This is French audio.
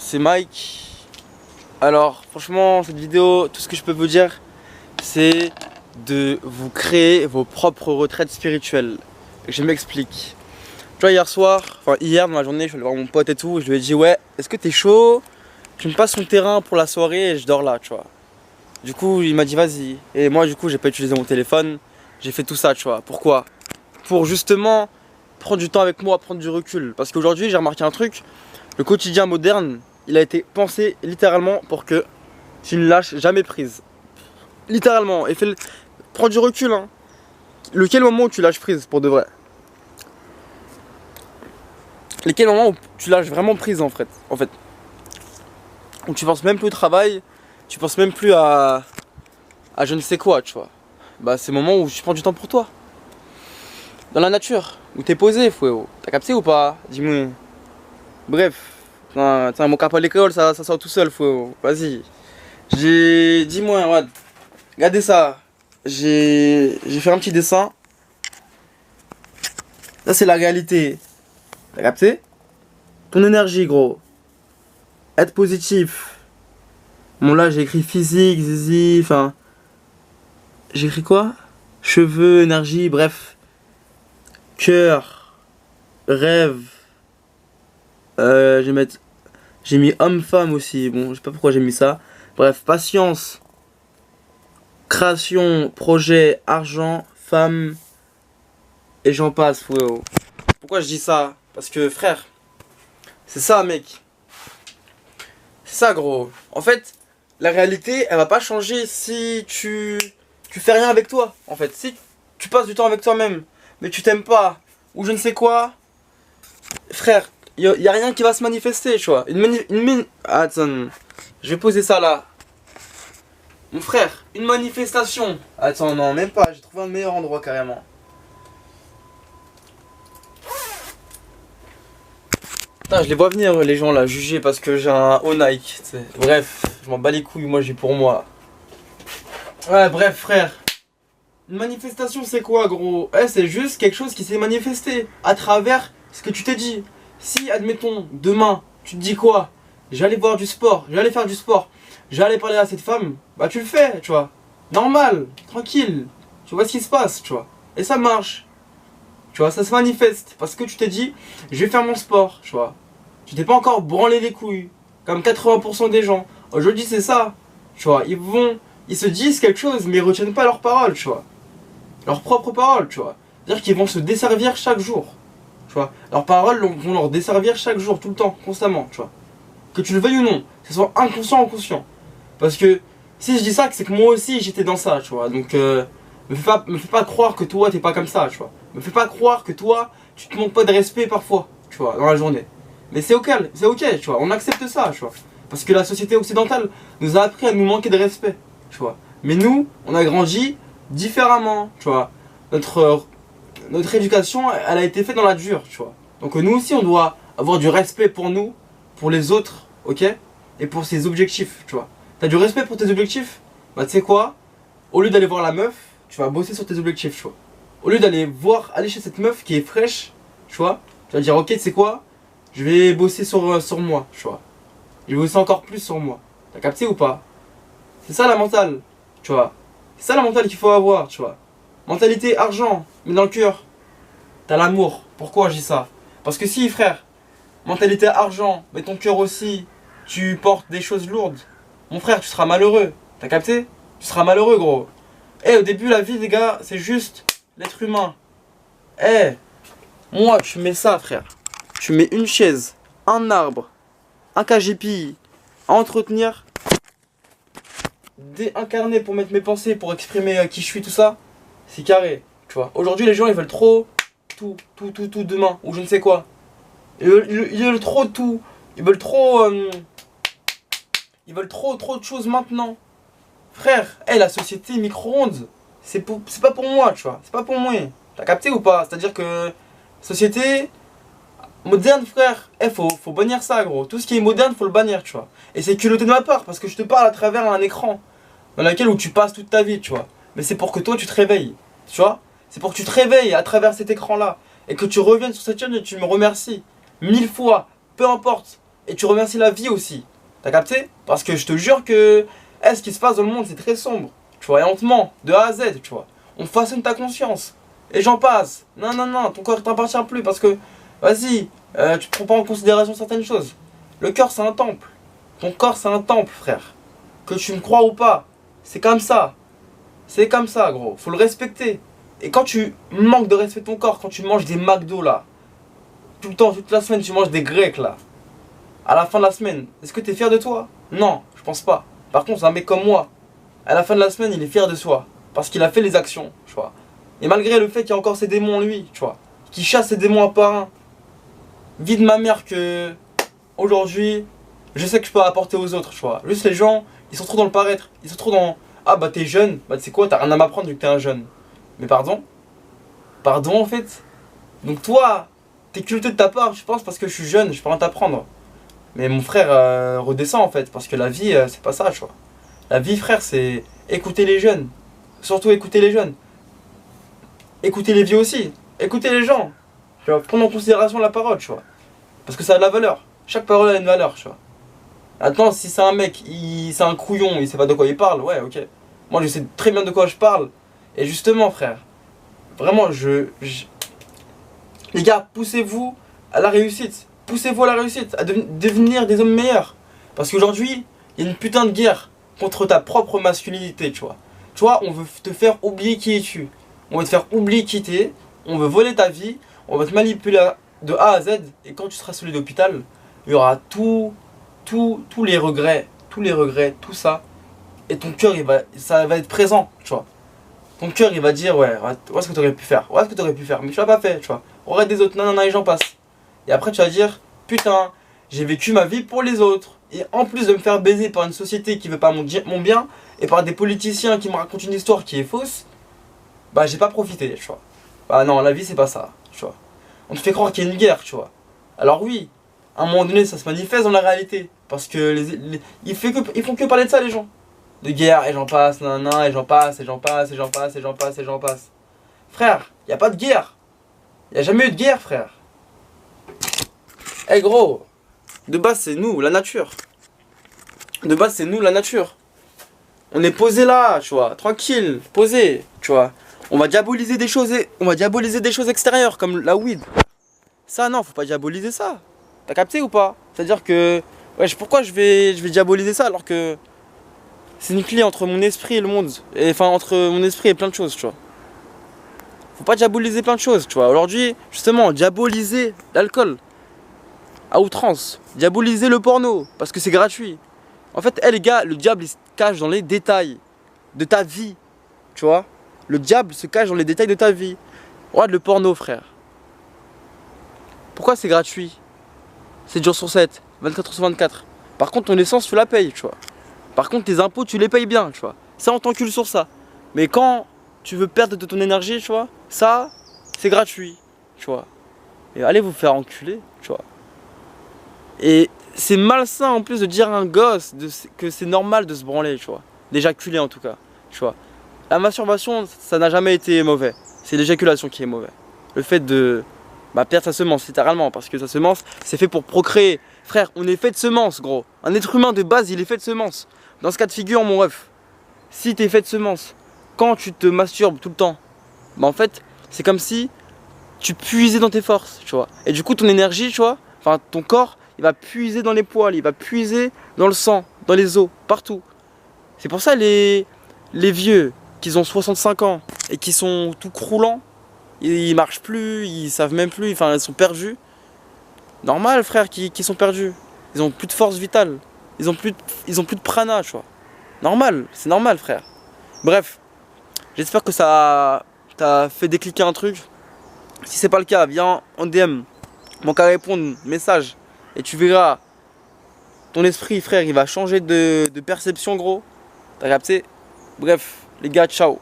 c'est Mike. Alors franchement cette vidéo, tout ce que je peux vous dire, c'est de vous créer vos propres retraites spirituelles. Je m'explique. Tu vois hier dans la journée, je suis allé voir mon pote et tout, je lui ai dit ouais, est-ce que t'es chaud? Tu me passes ton terrain pour la soirée et je dors là, tu vois. Du coup il m'a dit vas-y. Et moi du coup j'ai pas utilisé mon téléphone, j'ai fait tout ça, tu vois. Pourquoi? Pour justement prendre du temps avec moi, prendre du recul. Parce qu'aujourd'hui j'ai remarqué un truc, le quotidien moderne, il a été pensé littéralement pour que tu ne lâches jamais prise. Littéralement. Et prends du recul, hein. Lequel moment où tu lâches prise pour de vrai? Lequel moment où tu lâches vraiment prise en fait? Où tu penses même plus au travail, tu penses même plus à je ne sais quoi, tu vois. Bah c'est le moment où tu prends du temps pour toi. Dans la nature, où t'es posé, frérot. T'as capté ou pas? Dis-moi. Bref. Tiens, mon cap à l'école, ça sort tout seul, frérot. Vas-y. Dis-moi, Wad. Regardez ça. J'ai fait un petit dessin. Ça, c'est la réalité. T'as capté? Ton énergie, gros. Être positif. Bon, là, j'ai écrit physique, zizi, enfin. J'ai écrit quoi? Cheveux, énergie, bref. Cœur. Rêve. J'ai mis homme-femme aussi. Bon, je sais pas pourquoi j'ai mis ça. Bref, patience. Création, projet, argent, femme. Et j'en passe, frérot. Pourquoi je dis ça? Parce que, frère, c'est ça, mec. C'est ça, gros. En fait, la réalité, elle va pas changer si tu fais rien avec toi. En fait, si tu passes du temps avec toi-même, mais tu t'aimes pas, ou je ne sais quoi, frère, y a rien qui va se manifester, tu vois. Attends, je vais poser ça là. Mon frère, une manifestation. Attends, non, même pas, j'ai trouvé un meilleur endroit carrément. Putain, je les vois venir les gens là, juger parce que j'ai un haut Nike, t'sais. Bref, je m'en bats les couilles, moi j'ai pour moi. Ouais, bref, frère. Une manifestation, c'est quoi, gros? C'est juste quelque chose qui s'est manifesté à travers ce que tu t'es dit. Si, admettons, demain, tu te dis quoi? J'allais voir du sport, j'allais faire du sport, j'allais parler à cette femme, bah tu le fais, tu vois. Normal, tranquille, tu vois ce qui se passe, tu vois. Et ça marche, tu vois, ça se manifeste parce que tu t'es dit, je vais faire mon sport, tu vois. Tu t'es pas encore branlé les couilles, comme 80% des gens. Aujourd'hui, c'est ça, tu vois. Ils se disent quelque chose, mais ils retiennent pas leurs paroles, tu vois. Leurs propres paroles, tu vois. C'est-à-dire qu'ils vont se desservir chaque jour, tu vois. Leurs paroles vont leur desservir chaque jour, tout le temps, constamment, tu vois. Que tu le veuilles ou non, que ce soit inconscient ou conscient. Parce que si je dis ça, c'est que moi aussi j'étais dans ça, tu vois. Donc me fais pas croire que toi t'es pas comme ça, tu vois. Me fais pas croire que toi tu te manques pas de respect parfois, tu vois, dans la journée. Mais c'est ok, tu vois, on accepte ça, tu vois. Parce que la société occidentale nous a appris à nous manquer de respect, tu vois. Mais nous, on a grandi différemment, tu vois. Notre éducation, elle a été faite dans la dure, tu vois. Donc nous aussi, on doit avoir du respect pour nous, pour les autres, ok? Et pour ses objectifs, tu vois. T'as du respect pour tes objectifs? Bah tu sais quoi? Au lieu d'aller voir la meuf, tu vas bosser sur tes objectifs, tu vois. Au lieu aller chez cette meuf qui est fraîche, tu vois, tu vas dire ok, tu sais quoi? Je vais bosser sur moi, tu vois. Je vais bosser encore plus sur moi. T'as capté ou pas? C'est ça la mentale, tu vois. C'est ça la mentale qu'il faut avoir, tu vois. Mentalité argent, mais dans le cœur, t'as l'amour. Pourquoi je dis ça? Parce que si, frère, mentalité argent, mais ton cœur aussi, tu portes des choses lourdes, mon frère, tu seras malheureux. T'as capté? Tu seras malheureux, gros. Au début, la vie, les gars, c'est juste l'être humain. Moi, tu mets ça, frère. Tu mets une chaise, un arbre, un KGPI à entretenir, un carnet pour mettre mes pensées, pour exprimer qui je suis, tout ça. C'est carré, tu vois. Aujourd'hui, les gens, ils veulent trop tout demain, ou je ne sais quoi. Ils veulent trop tout. Ils veulent trop de choses maintenant. Frère, la société micro-ondes, c'est pas pour moi, tu vois. C'est pas pour moi. T'as capté ou pas? C'est-à-dire que société moderne, frère, faut bannir ça, gros. Tout ce qui est moderne, faut le bannir, tu vois. Et c'est culotté de ma part, parce que je te parle à travers un écran dans lequel où tu passes toute ta vie, tu vois. Mais c'est pour que toi, tu te réveilles, tu vois. C'est pour que tu te réveilles à travers cet écran-là. Et que tu reviennes sur cette chaîne et tu me remercies 1000 fois, peu importe. Et tu remercies la vie aussi. T'as capté? Parce que je te jure que ce qui se passe dans le monde, c'est très sombre. Tu vois, et on te ment de A à Z, tu vois. On façonne ta conscience. Et j'en passe. Non, non, non, ton corps t'appartient plus parce que, vas-y, tu prends pas en considération certaines choses. Le cœur, c'est un temple. Ton corps, c'est un temple, frère. Que tu me crois ou pas, c'est comme ça. C'est comme ça, gros. Faut le respecter. Et quand tu manques de respect de ton corps, quand tu manges des McDo, là, tout le temps, toute la semaine, tu manges des grecs, là, à la fin de la semaine, est-ce que tu es fier de toi? Non, je pense pas. Par contre, un mec comme moi, à la fin de la semaine, il est fier de soi. Parce qu'il a fait les actions, tu vois. Et malgré le fait qu'il y a encore ses démons en lui, tu vois, qui chasse ses démons un par un, vie de ma mère que, aujourd'hui, je sais que je peux apporter aux autres, tu vois. Juste les gens, ils sont trop dans le paraître. Ils sont trop dans, ah bah t'es jeune, bah tu sais quoi, t'as rien à m'apprendre vu que t'es un jeune. Mais pardon? Pardon en fait? Donc toi, t'es culotté de ta part, je pense, parce que je suis jeune, je peux rien t'apprendre. Mais mon frère, redescend en fait, parce que la vie, c'est pas ça, tu vois. La vie, frère, c'est écouter les jeunes. Surtout écouter les jeunes. Écouter les vieux aussi. Écouter les gens. Tu vois, prendre en considération la parole, tu vois. Parce que ça a de la valeur. Chaque parole a une valeur, tu vois. Attends, si c'est un mec, c'est un couillon, il sait pas de quoi il parle, ouais, ok. Moi, je sais très bien de quoi je parle. Et justement, frère, vraiment, les gars, poussez-vous à la réussite. Poussez-vous à la réussite, à devenir des hommes meilleurs. Parce qu'aujourd'hui, il y a une putain de guerre contre ta propre masculinité, tu vois. Tu vois, on veut te faire oublier qui es-tu. On veut te faire oublier qui t'es. On veut voler ta vie. On va te manipuler de A à Z. Et quand tu seras celui d'hôpital, il y aura tous les regrets, tout ça. Et ton cœur, ça va être présent, tu vois. Ton cœur, il va dire, ouais, où est-ce que tu aurais pu faire? Où est-ce que tu aurais pu faire? Mais tu l'as pas fait, tu vois. Regarde des autres, non, non, non, et j'en passe. Et après, tu vas dire, putain, j'ai vécu ma vie pour les autres. Et en plus de me faire baiser par une société qui veut pas mon bien, et par des politiciens qui me racontent une histoire qui est fausse, bah, j'ai pas profité, tu vois. Bah, non, la vie, c'est pas ça, tu vois. On te fait croire qu'il y a une guerre, tu vois. Alors, oui, à un moment donné, ça se manifeste dans la réalité. Parce que ils font que parler de ça, les gens. De guerre, et j'en passe, nan, nan, et j'en passe, et j'en passe, et j'en passe, et j'en passe, et j'en passe. Frère, y a pas de guerre. Y a jamais eu de guerre, frère. Eh gros, de base c'est nous, la nature. De base c'est nous, la nature. On est posé là, tu vois, tranquille, posé, tu vois. On va diaboliser des choses, extérieures comme la weed. Ça non, faut pas diaboliser ça. T'as capté ou pas? C'est-à-dire que, ouais, pourquoi je vais diaboliser ça alors que c'est une clé entre mon esprit et le monde. Et, enfin, entre mon esprit et plein de choses, tu vois. Faut pas diaboliser plein de choses, tu vois. Aujourd'hui, justement, diaboliser l'alcool à outrance. Diaboliser le porno, parce que c'est gratuit. En fait, les gars, le diable, il se cache dans les détails de ta vie, tu vois. Le diable se cache dans les détails de ta vie. Regarde le porno, frère. Pourquoi c'est gratuit? 7 jours sur 7, 24 sur 24. Par contre, ton essence, tu la payes, tu vois. Par contre, tes impôts, tu les payes bien, tu vois. Ça, on t'encule sur ça. Mais quand tu veux perdre de ton énergie, tu vois, ça, c'est gratuit, tu vois. Et allez vous faire enculer, tu vois. Et c'est malsain en plus de dire à un gosse que c'est normal de se branler, tu vois. D'éjaculer en tout cas, tu vois. La masturbation, ça n'a jamais été mauvais. C'est l'éjaculation qui est mauvais. Le fait de perdre sa semence, littéralement, parce que sa semence, c'est fait pour procréer. Frère, on est fait de semences, gros. Un être humain de base, il est fait de semences. Dans ce cas de figure, mon ref, si t'es fait de semences, quand tu te masturbes tout le temps, en fait, c'est comme si tu puisais dans tes forces, tu vois. Et du coup, ton énergie, tu vois, enfin, ton corps, il va puiser dans les poils, il va puiser dans le sang, dans les os, partout. C'est pour ça les vieux qui ont 65 ans et qui sont tout croulants, ils marchent plus, ils savent même plus, enfin, ils sont perdus. Normal, frère, qui sont perdus. Ils ont plus de force vitale. Ils ont plus de prana, tu vois. Normal, c'est normal, frère. Bref, j'espère que ça t'a fait décliquer un truc. Si c'est pas le cas, viens en DM. Manque à répondre, message. Et tu verras, ton esprit, frère, il va changer de perception, gros. T'as capté? Bref, les gars, ciao.